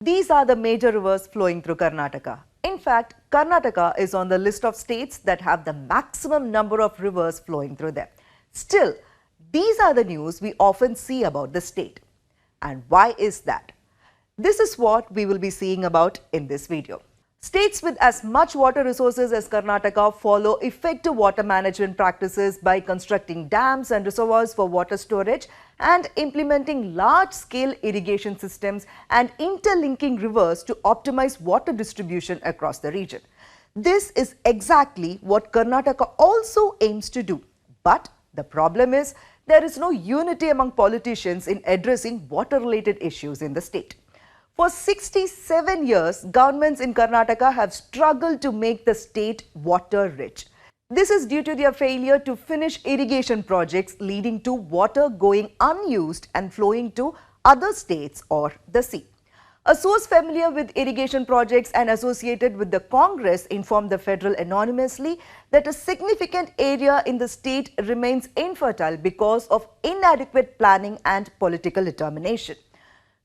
These are the major rivers flowing through Karnataka. In fact, Karnataka is on the list of states that have the maximum number of rivers flowing through them. Still, these are the news we often see about the state. And why is that? This is what we will be seeing about in this video. States with as much water resources as Karnataka follow effective water management practices by constructing dams and reservoirs for water storage and implementing large-scale irrigation systems and interlinking rivers to optimize water distribution across the region. This is exactly what Karnataka also aims to do. But the problem is there is no unity among politicians in addressing water-related issues in the state. For 67 years, governments in Karnataka have struggled to make the state water-rich. This is due to their failure to finish irrigation projects, leading to water going unused and flowing to other states or the sea. A source familiar with irrigation projects and associated with the Congress informed TheFederal anonymously that a significant area in the state remains infertile because of inadequate planning and political determination.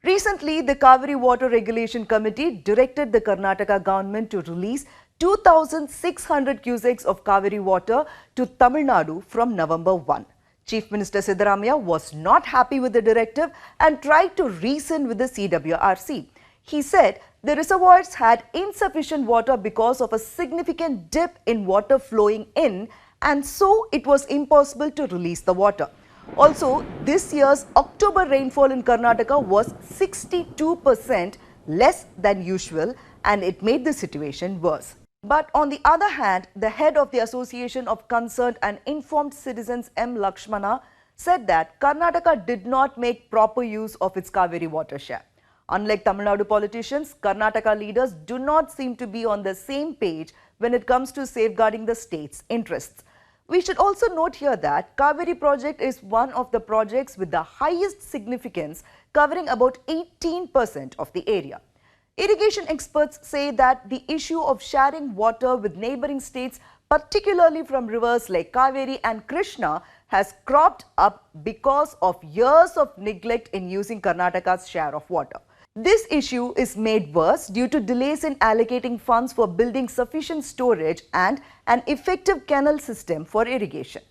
Recently, the Kaveri Water Regulation Committee directed the Karnataka government to release 2,600 cusecs of Kaveri water to Tamil Nadu from November 1. Chief Minister Siddaramaiah was not happy with the directive and tried to reason with the CWRC. He said the reservoirs had insufficient water because of a significant dip in water flowing in, and so it was impossible to release the water. Also, this year's October rainfall in Karnataka was 62% less than usual, and it made the situation worse. But on the other hand, the head of the Association of Concerned and Informed Citizens, M. Lakshmana, said that Karnataka did not make proper use of its Kaveri watershed. Unlike Tamil Nadu politicians, Karnataka leaders do not seem to be on the same page when it comes to safeguarding the state's interests. We should also note here that Kaveri project is one of the projects with the highest significance, covering about 18% of the area. Irrigation experts say that the issue of sharing water with neighboring states, particularly from rivers like Kaveri and Krishna, has cropped up because of years of neglect in using Karnataka's share of water. This issue is made worse due to delays in allocating funds for building sufficient storage and an effective canal system for irrigation.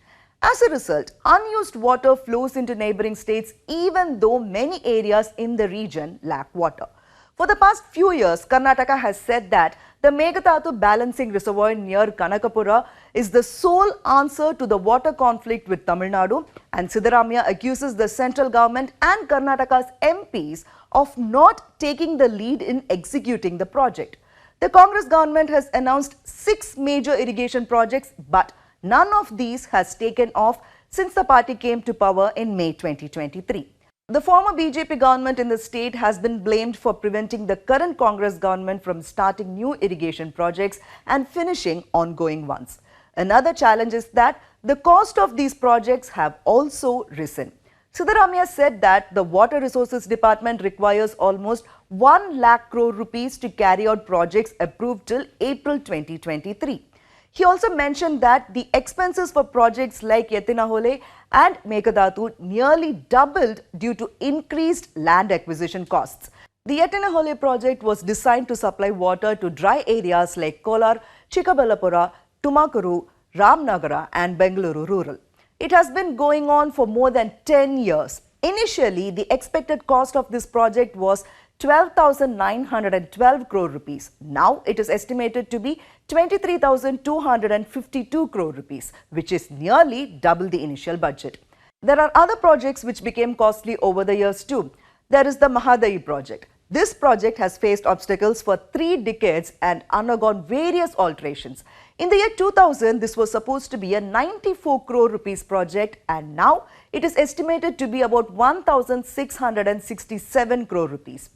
As a result, unused water flows into neighboring states even though many areas in the region lack water. For the past few years, Karnataka has said that the Meghatatu balancing reservoir near Kanakapura is the sole answer to the water conflict with Tamil Nadu, and Siddaramaiah accuses the central government and Karnataka's MPs of not taking the lead in executing the project. The Congress government has announced 6 major irrigation projects, but none of these has taken off since the party came to power in May 2023. The former BJP government in the state has been blamed for preventing the current Congress government from starting new irrigation projects and finishing ongoing ones. Another challenge is that the cost of these projects have also risen. Siddaramaiah said that the Water Resources Department requires almost 1 lakh crore rupees to carry out projects approved till April 2023. He also mentioned that the expenses for projects like Yettinahole and Meghatatu nearly doubled due to increased land acquisition costs. The Yettinahole project was designed to supply water to dry areas like Kolar, Chikkaballapura, Tumakuru, Ramnagara and Bengaluru rural. It has been going on for more than 10 years. Initially, the expected cost of this project was 12,912 crore rupees. Now it is estimated to be 23,252 crore rupees, which is nearly double the initial budget. There are other projects which became costly over the years too. There is the Mahadayi project. This project has faced obstacles for 3 decades and undergone various alterations. In the year 2000, this was supposed to be a 94 crore rupees project, and now it is estimated to be about 1,667 crore rupees.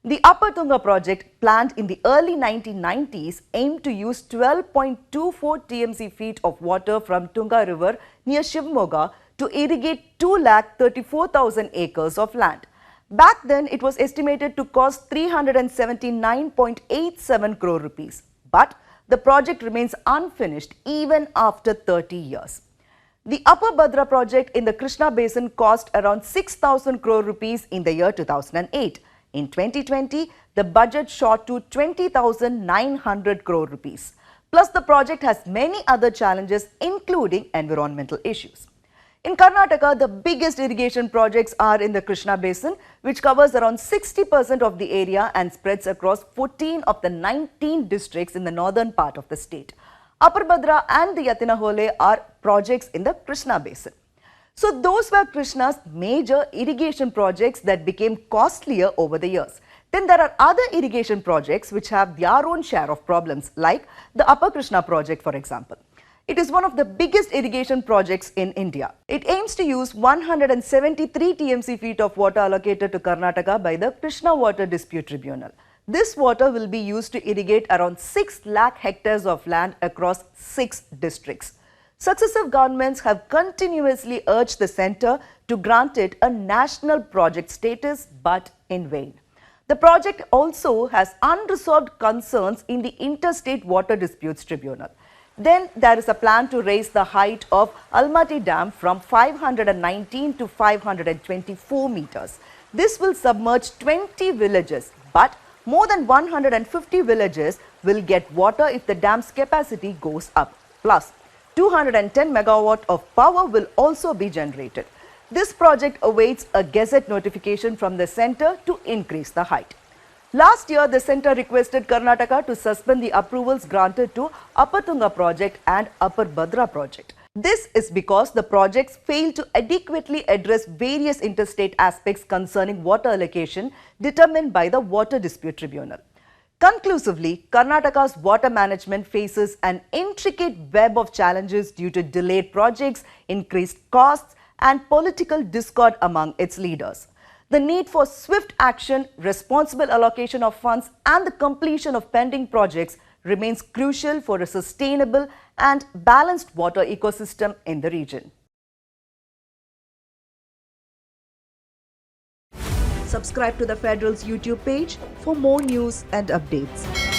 The Upper Tunga project, planned in the early 1990s, aimed to use 12.24 TMC feet of water from Tunga River near Shivamogga to irrigate 2,34,000 acres of land. Back then, it was estimated to cost 379.87 crore rupees. But the project remains unfinished even after 30 years. The Upper Bhadra project in the Krishna Basin cost around 6,000 crore rupees in the year 2008. In 2020, the budget shot to 20,900 crore rupees. Plus, the project has many other challenges, including environmental issues. In Karnataka, the biggest irrigation projects are in the Krishna Basin, which covers around 60% of the area and spreads across 14 of the 19 districts in the northern part of the state. Upper Bhadra and the Yatinahole are projects in the Krishna Basin. So those were Krishna's major irrigation projects that became costlier over the years. Then there are other irrigation projects which have their own share of problems, like the Upper Krishna project, for example. It is one of the biggest irrigation projects in India. It aims to use 173 TMC feet of water allocated to Karnataka by the Krishna Water Dispute Tribunal. This water will be used to irrigate around 6 lakh hectares of land across 6 districts. Successive governments have continuously urged the centre to grant it a national project status, but in vain. The project also has unresolved concerns in the Interstate Water Disputes Tribunal. Then there is a plan to raise the height of Almaty Dam from 519 to 524 meters. This will submerge 20 villages, but more than 150 villages will get water if the dam's capacity goes up. Plus, 210 megawatt of power will also be generated. This project awaits a gazette notification from the centre to increase the height. Last year, the centre requested Karnataka to suspend the approvals granted to Upper Tunga project and Upper Bhadra project. This is because the projects fail to adequately address various interstate aspects concerning water allocation determined by the Water Dispute Tribunal. Conclusively, Karnataka's water management faces an intricate web of challenges due to delayed projects, increased costs, and political discord among its leaders. The need for swift action, responsible allocation of funds, and the completion of pending projects remains crucial for a sustainable and balanced water ecosystem in the region. Subscribe to the Federal's YouTube page for more news and updates.